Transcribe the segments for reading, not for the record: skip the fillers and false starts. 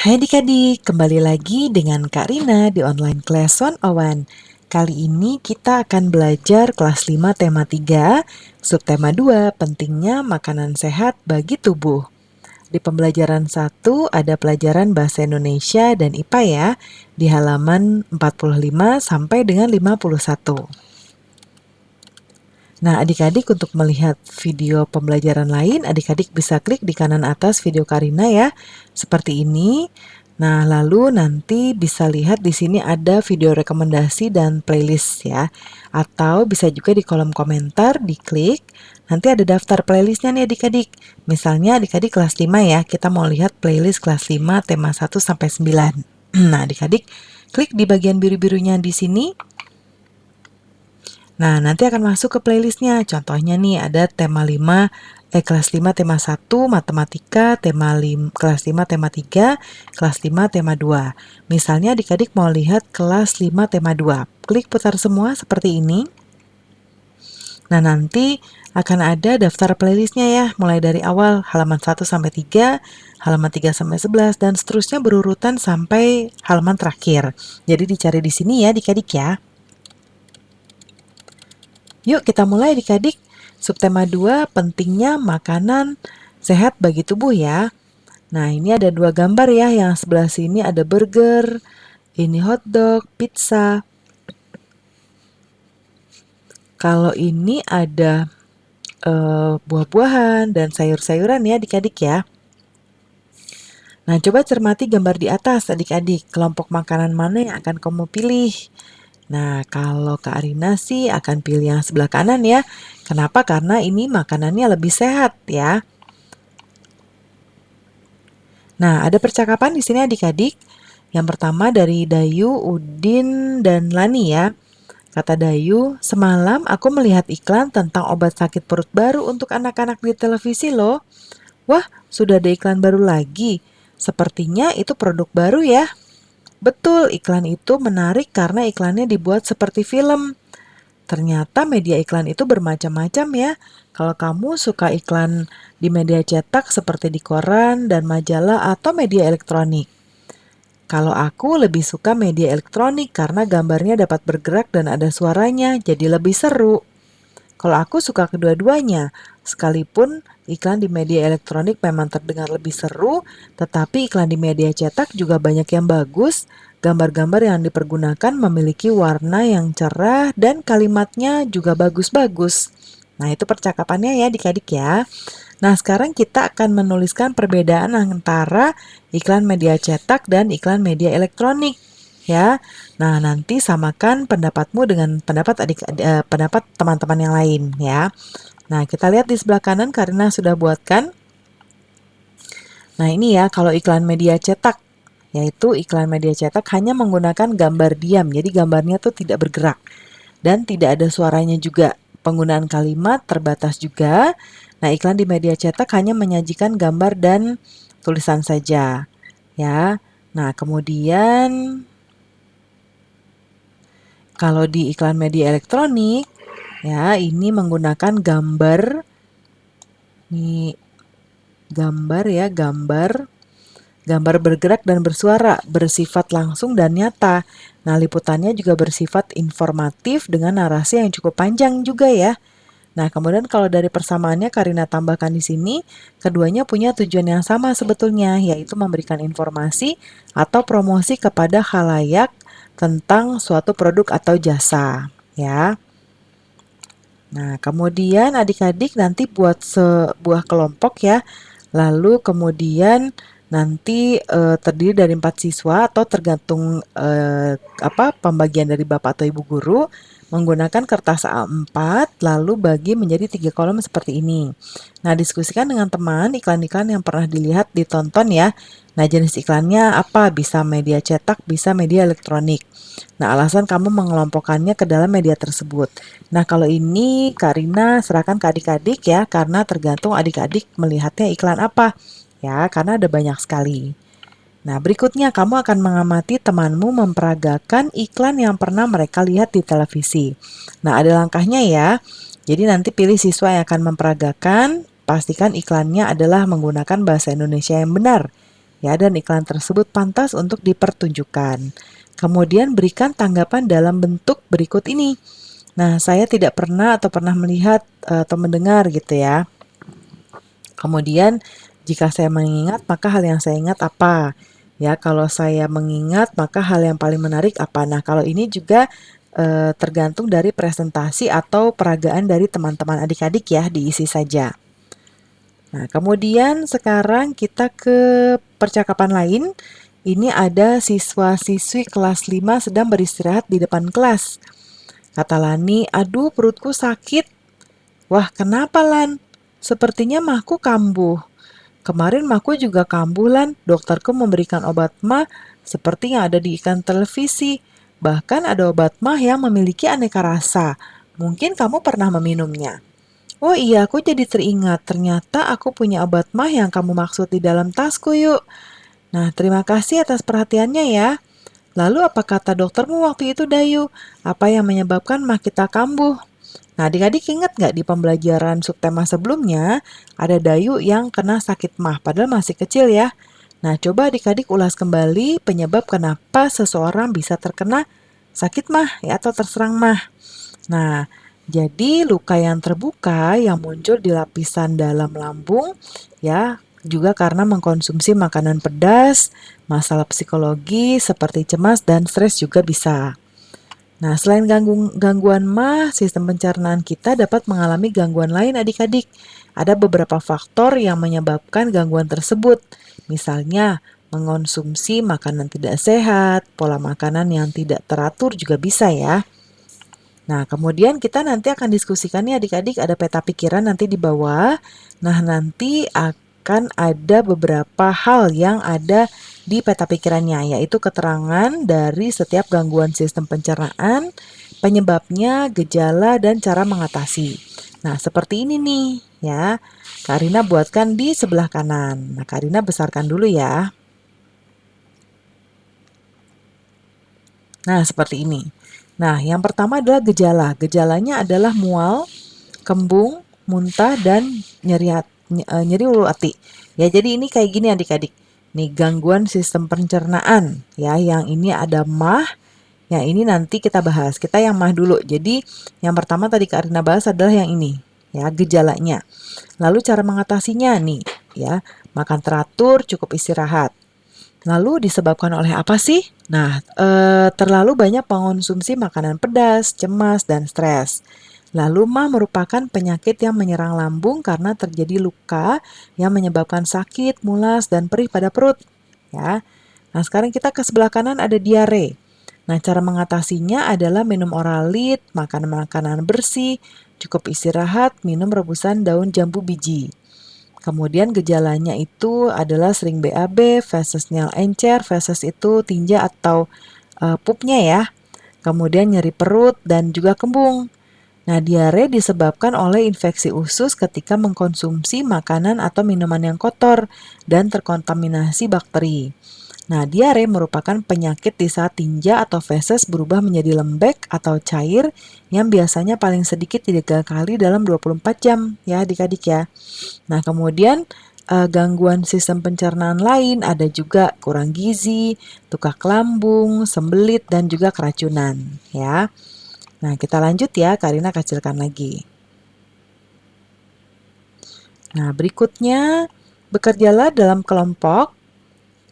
Hai adik-adik, kembali lagi dengan Kak Rina di online class 101. Kali ini kita akan belajar kelas 5 tema 3, subtema 2, pentingnya makanan sehat bagi tubuh. Di pembelajaran 1 ada pelajaran bahasa Indonesia dan IPA ya, di halaman 45 sampai dengan 51. Nah, adik-adik untuk melihat video pembelajaran lain, adik-adik bisa klik di kanan atas video Karina ya, seperti ini. Nah, lalu nanti bisa lihat di sini ada video rekomendasi dan playlist ya. Atau bisa juga di kolom komentar diklik, nanti ada daftar playlistnya nih adik-adik. Misalnya adik-adik kelas 5 ya, kita mau lihat playlist kelas 5 tema 1 sampai 9. Nah, adik-adik klik di bagian biru-birunya di sini. Nah, nanti akan masuk ke playlistnya. Contohnya nih ada tema 5, kelas 5 tema 1 matematika, kelas 5 tema 3, kelas 5 tema 2. Misalnya adik-adik mau lihat kelas 5 tema 2. Klik putar semua seperti ini. Nah, nanti akan ada daftar playlistnya ya, mulai dari awal halaman 1 sampai 3, halaman 3 sampai 11, dan seterusnya berurutan sampai halaman terakhir. Jadi dicari di sini ya adik-adik ya. Yuk kita mulai adik-adik. Subtema 2, pentingnya makanan sehat bagi tubuh ya. Nah, ini ada dua gambar ya, yang sebelah sini ada burger, ini hotdog, pizza. Kalau ini ada buah-buahan dan sayur-sayuran ya adik-adik ya. Nah, coba cermati gambar di atas adik-adik, kelompok makanan mana yang akan kamu pilih? Nah, kalau Kak Arina sih akan pilih yang sebelah kanan ya. Kenapa? Karena ini makanannya lebih sehat ya. Nah, ada percakapan di sini adik-adik. Yang pertama dari Dayu, Udin, dan Lani ya. Kata Dayu, semalam aku melihat iklan tentang obat sakit perut baru untuk anak-anak di televisi loh. Wah, sudah ada iklan baru lagi. Sepertinya itu produk baru ya. Betul, iklan itu menarik karena iklannya dibuat seperti film. Ternyata media iklan itu bermacam-macam ya. Kalau kamu suka iklan di media cetak seperti di koran dan majalah atau media elektronik. Kalau aku lebih suka media elektronik karena gambarnya dapat bergerak dan ada suaranya, jadi lebih seru. Kalau aku suka kedua-duanya, sekalipun iklan di media elektronik memang terdengar lebih seru, tetapi iklan di media cetak juga banyak yang bagus. Gambar-gambar yang dipergunakan memiliki warna yang cerah dan kalimatnya juga bagus-bagus. Nah, itu percakapannya ya adik-adik ya. Nah, sekarang kita akan menuliskan perbedaan antara iklan media cetak dan iklan media elektronik ya. Nah, nanti samakan pendapatmu dengan pendapat teman-teman yang lain ya. Nah, kita lihat di sebelah kanan karena sudah buatkan. Nah, ini ya kalau iklan media cetak, yaitu iklan media cetak hanya menggunakan gambar diam. Jadi gambarnya tuh tidak bergerak dan tidak ada suaranya juga. Penggunaan kalimat terbatas juga. Nah, iklan di media cetak hanya menyajikan gambar dan tulisan saja ya. Nah, kemudian kalau di iklan media elektronik, ya ini menggunakan gambar, nih gambar ya, gambar bergerak dan bersuara, bersifat langsung dan nyata. Nah, liputannya juga bersifat informatif dengan narasi yang cukup panjang juga ya. Nah, kemudian kalau dari persamaannya Karina tambahkan di sini, keduanya punya tujuan yang sama sebetulnya, yaitu memberikan informasi atau promosi kepada khalayak tentang suatu produk atau jasa, ya. Nah, kemudian adik-adik nanti buat sebuah kelompok ya. Lalu kemudian nanti terdiri dari 4 siswa atau tergantung pembagian dari Bapak atau Ibu guru menggunakan kertas A4 lalu bagi menjadi 3 kolom seperti ini. Nah, diskusikan dengan teman iklan-iklan yang pernah dilihat, ditonton ya. Nah, jenis iklannya apa? Bisa media cetak, bisa media elektronik. Nah, alasan kamu mengelompokkannya ke dalam media tersebut. Nah, kalau ini Kak Rina serahkan ke adik-adik ya, karena tergantung adik-adik melihatnya iklan apa. Ya, karena ada banyak sekali. Nah, berikutnya kamu akan mengamati temanmu memperagakan iklan yang pernah mereka lihat di televisi. Nah, ada langkahnya ya. Jadi nanti pilih siswa yang akan memperagakan, pastikan iklannya adalah menggunakan bahasa Indonesia yang benar. ya, dan iklan tersebut pantas untuk dipertunjukkan. Kemudian berikan tanggapan dalam bentuk berikut ini. Nah, saya tidak pernah atau pernah melihat atau mendengar gitu ya. Kemudian, jika saya mengingat, maka hal yang saya ingat apa? Ya, kalau saya mengingat, maka hal yang paling menarik apa? Nah, kalau ini juga tergantung dari presentasi atau peragaan dari teman-teman adik-adik ya, diisi saja. Nah, kemudian sekarang kita ke percakapan lain. Ini ada siswa-siswi kelas 5 sedang beristirahat di depan kelas. Kata Lani, aduh perutku sakit. Wah, kenapa Lan? Sepertinya mahku kambuh. Kemarin mahku juga kambuh Lan. Dokterku memberikan obat mah seperti yang ada di iklan televisi. Bahkan ada obat mah yang memiliki aneka rasa. Mungkin kamu pernah meminumnya. Oh iya, aku jadi teringat. Ternyata aku punya obat mah yang kamu maksud di dalam tasku yuk. Nah, terima kasih atas perhatiannya ya. Lalu apa kata doktermu waktu itu Dayu? Apa yang menyebabkan mah kita kambuh? Nah, adik-adik ingat nggak di pembelajaran subtema sebelumnya, ada Dayu yang kena sakit mah, padahal masih kecil ya. Nah, coba adik-adik ulas kembali penyebab kenapa seseorang bisa terkena sakit mah ya, atau terserang mah. Nah, jadi luka yang terbuka yang muncul di lapisan dalam lambung ya, juga karena mengkonsumsi makanan pedas, masalah psikologi seperti cemas dan stres juga bisa. Nah, selain gangguan mah, sistem pencernaan kita dapat mengalami gangguan lain adik-adik. Ada beberapa faktor yang menyebabkan gangguan tersebut. Misalnya, mengonsumsi makanan tidak sehat, pola makanan yang tidak teratur juga bisa ya. Nah, kemudian kita nanti akan diskusikan nih adik-adik, ada peta pikiran nanti di bawah. Nah, nanti akan ada beberapa hal yang ada di peta pikirannya, yaitu keterangan dari setiap gangguan sistem pencernaan, penyebabnya, gejala, dan cara mengatasi. Nah, seperti ini nih ya. Karina buatkan di sebelah kanan. Nah, Karina besarkan dulu ya. Nah, seperti ini. Nah, yang pertama adalah gejala. Gejalanya adalah mual, kembung, muntah, dan nyeri ulu hati. Ya, jadi ini kayak gini adik-adik. Nih, gangguan sistem pencernaan. Ya, yang ini ada mah, yang ini nanti kita bahas. Kita yang mah dulu. Jadi, yang pertama tadi Kak Arina bahas adalah yang ini. Ya, gejalanya. Lalu cara mengatasinya nih, ya. Makan teratur, cukup istirahat. Lalu disebabkan oleh apa sih? Nah, terlalu banyak mengonsumsi makanan pedas, cemas, dan stres. Lalu mah merupakan penyakit yang menyerang lambung karena terjadi luka yang menyebabkan sakit, mulas, dan perih pada perut. Ya. Nah, sekarang kita ke sebelah kanan ada diare. Nah, cara mengatasinya adalah minum oralit, makan makanan bersih, cukup istirahat, minum rebusan daun jambu biji. Kemudian gejalanya itu adalah sering BAB, fesesnya encer, feses itu tinja atau pupnya ya. Kemudian nyeri perut dan juga kembung. Nah, diare disebabkan oleh infeksi usus ketika mengkonsumsi makanan atau minuman yang kotor dan terkontaminasi bakteri. Nah, diare merupakan penyakit di saat tinja atau feses berubah menjadi lembek atau cair yang biasanya paling sedikit 3 kali dalam 24 jam ya adik-adik ya. Nah, kemudian gangguan sistem pencernaan lain ada juga kurang gizi, tukak lambung, sembelit, dan juga keracunan ya. Nah, kita lanjut ya, Karina kecilkan lagi. Nah, berikutnya bekerjalah dalam kelompok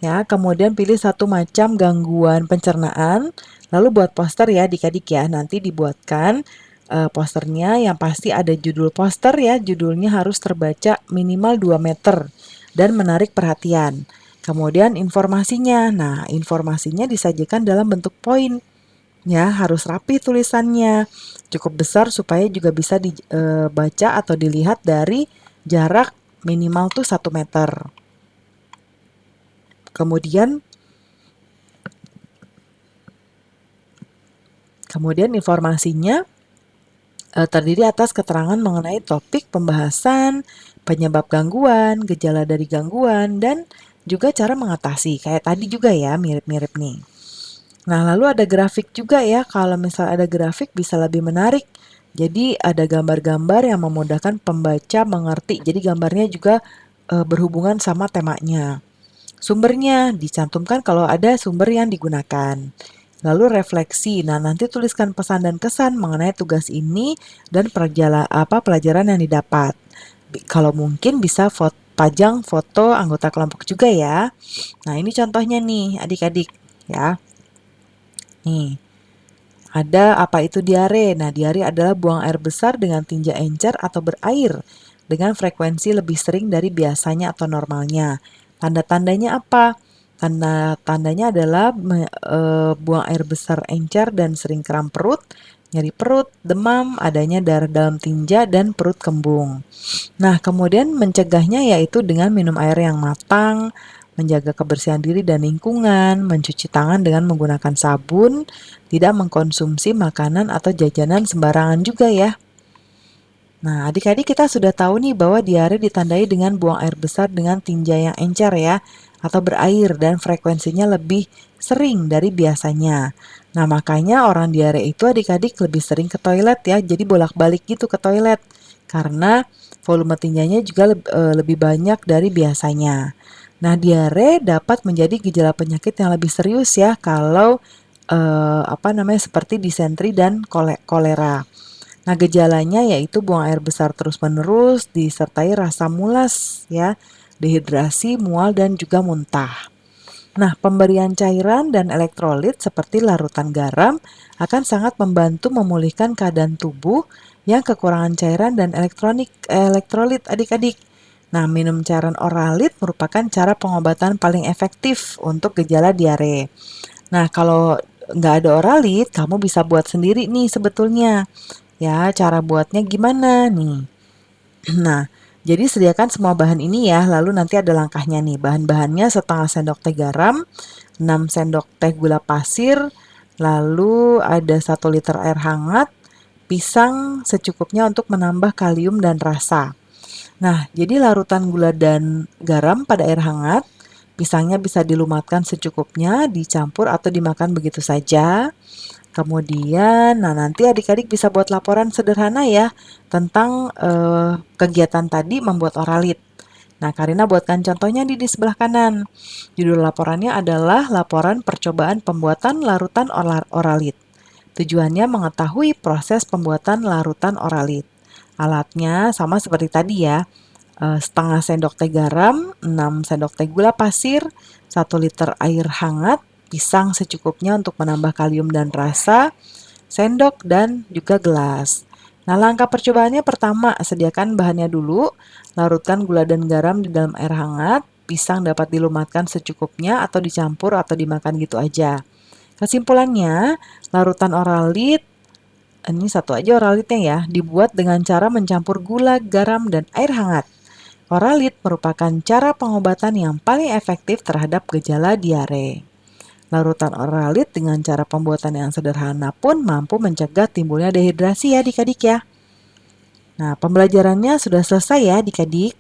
ya, kemudian pilih satu macam gangguan pencernaan, lalu buat poster ya adik-adik ya, nanti dibuatkan posternya yang pasti ada judul poster ya, judulnya harus terbaca minimal 2 meter dan menarik perhatian. Kemudian informasinya, nah informasinya disajikan dalam bentuk poin ya, harus rapi tulisannya, cukup besar supaya juga bisa dibaca atau dilihat dari jarak minimal tuh 1 meter. Kemudian informasinya terdiri atas keterangan mengenai topik pembahasan, penyebab gangguan, gejala dari gangguan, dan juga cara mengatasi. Kayak tadi juga ya, mirip-mirip nih. Nah, lalu ada grafik juga ya. Kalau misal ada grafik bisa lebih menarik. Jadi ada gambar-gambar yang memudahkan pembaca mengerti. Jadi gambarnya juga berhubungan sama temanya. Sumbernya dicantumkan kalau ada sumber yang digunakan. Lalu refleksi. Nah, nanti tuliskan pesan dan kesan mengenai tugas ini dan pelajaran yang didapat. Kalau mungkin bisa pajang foto anggota kelompok juga ya. Nah, ini contohnya nih, adik-adik ya. Nih, ada apa itu diare? Nah, diare adalah buang air besar dengan tinja encer atau berair dengan frekuensi lebih sering dari biasanya atau normalnya. Tanda-tandanya apa? Tanda-tandanya adalah buang air besar encer dan sering kram perut, nyeri perut, demam, adanya darah dalam tinja, dan perut kembung. Nah, kemudian mencegahnya yaitu dengan minum air yang matang, menjaga kebersihan diri dan lingkungan, mencuci tangan dengan menggunakan sabun, tidak mengkonsumsi makanan atau jajanan sembarangan juga ya. Nah, adik-adik kita sudah tahu nih bahwa diare ditandai dengan buang air besar dengan tinja yang encer ya, atau berair dan frekuensinya lebih sering dari biasanya. Nah, makanya orang diare itu adik-adik lebih sering ke toilet ya, jadi bolak-balik gitu ke toilet. Karena volume tinjanya juga lebih banyak dari biasanya. Nah, diare dapat menjadi gejala penyakit yang lebih serius ya kalau seperti disentri dan kolera. Nah, gejalanya yaitu buang air besar terus-menerus disertai rasa mulas ya, dehidrasi, mual dan juga muntah. Nah, pemberian cairan dan elektrolit seperti larutan garam akan sangat membantu memulihkan keadaan tubuh yang kekurangan cairan dan elektrolit adik-adik. Nah, minum cairan oralit merupakan cara pengobatan paling efektif untuk gejala diare. Nah, kalau nggak ada oralit, kamu bisa buat sendiri nih sebetulnya. Ya, cara buatnya gimana nih? Nah, jadi sediakan semua bahan ini ya, lalu nanti ada langkahnya nih. Bahan-bahannya setengah sendok teh garam, 6 sendok teh gula pasir, lalu ada 1 liter air hangat, pisang secukupnya untuk menambah kalium dan rasa. Nah, jadi larutan gula dan garam pada air hangat, pisangnya bisa dilumatkan secukupnya, dicampur atau dimakan begitu saja. Kemudian, nah nanti adik-adik bisa buat laporan sederhana ya tentang kegiatan tadi membuat oralit. Nah, Karina buatkan contohnya di sebelah kanan. Judul laporannya adalah laporan percobaan pembuatan larutan oralit. Tujuannya mengetahui proses pembuatan larutan oralit. Alatnya sama seperti tadi ya, setengah sendok teh garam, 6 sendok teh gula pasir, 1 liter air hangat, pisang secukupnya untuk menambah kalium dan rasa, sendok, dan juga gelas. Nah, langkah percobaannya pertama, sediakan bahannya dulu, larutkan gula dan garam di dalam air hangat, pisang dapat dilumatkan secukupnya atau dicampur atau dimakan gitu aja. Kesimpulannya, larutan oralit, ini satu aja oralitnya ya, dibuat dengan cara mencampur gula, garam, dan air hangat. Oralit merupakan cara pengobatan yang paling efektif terhadap gejala diare. Larutan oralit dengan cara pembuatan yang sederhana pun mampu mencegah timbulnya dehidrasi ya adik-adik ya. Nah, pembelajarannya sudah selesai ya adik-adik.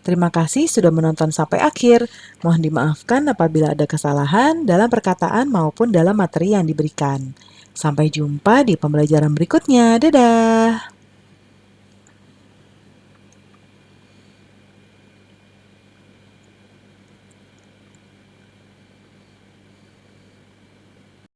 Terima kasih sudah menonton sampai akhir. Mohon dimaafkan apabila ada kesalahan dalam perkataan maupun dalam materi yang diberikan. Sampai jumpa di pembelajaran berikutnya. Dadah!